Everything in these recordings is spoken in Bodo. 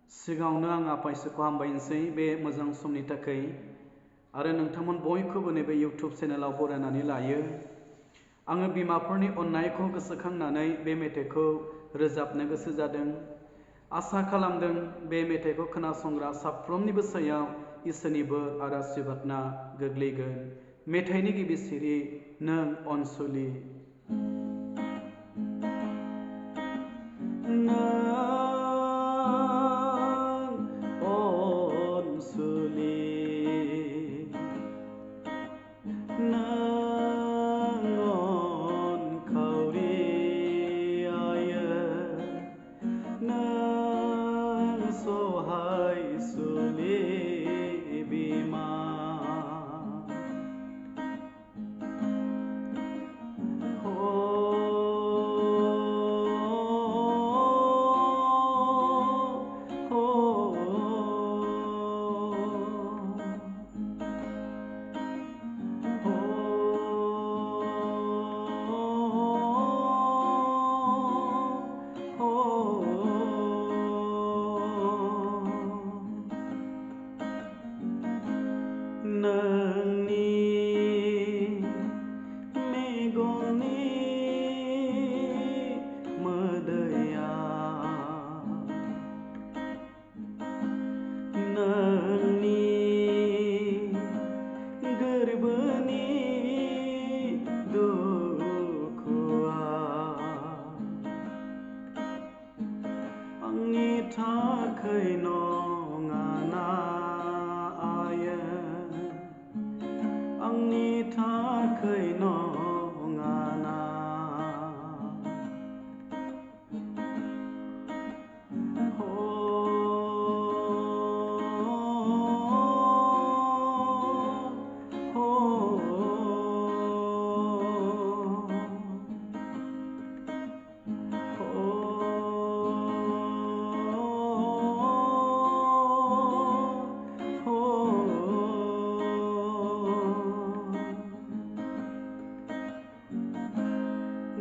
सिगाङावनो आं आफा इसोरखौ हामबायनोसै बे मोजां समनि थाखाय आरो नोंथांमोन बयखौबो नैबे इउटुब चेनेलाव बरायनानै लायो। आङो बिमाफोरनि अननायखौ गोसोखांनानै बे मेथाइखौ रोजाबनो गोसो जादों। आसा खालामदों बे मेथाइखौ खोनासंग्रा साफ्रोमनिबो सायाव इसोरनि बोर आरो आशीर्बादना गोग्लैगोन। मेथाइनि गिबि सिरि नों अनसुलि।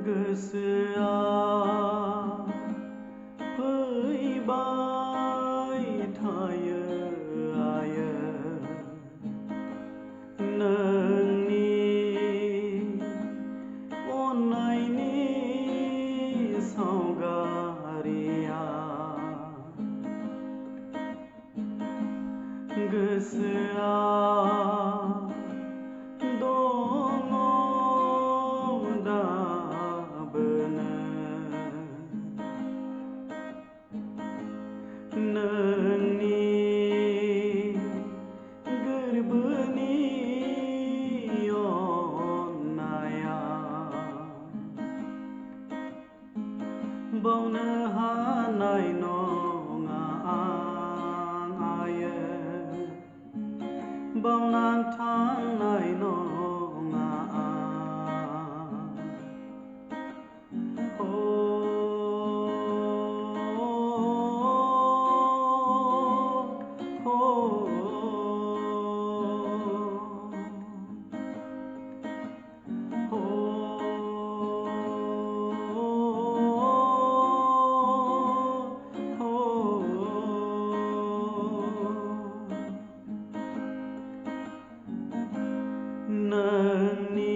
गोसोआ फैबाय थायो आयो नोंनि अननायनि सावगारिया गोसोआ नोंनि गोरबोनि अननाया बावनो हानाय नङा आं आयो बावना थांनाय नङा नोंनि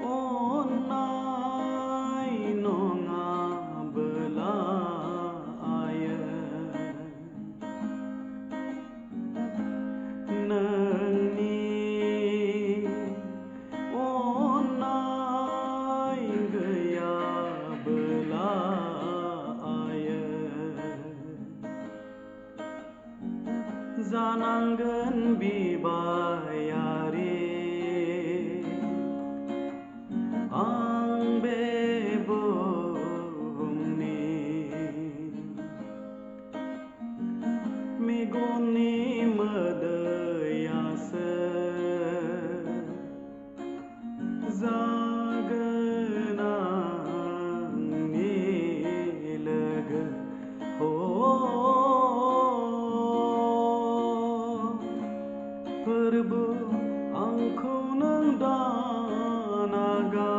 अननाय नङाबोला आयो नोंनि अननाय गैयाबोला आयो जानांगोन बिबायारि आं बे बुहुमनि मेगननि मोदैयासो जागोन आंनि लोगो फोरबो आंखौ नों दानागा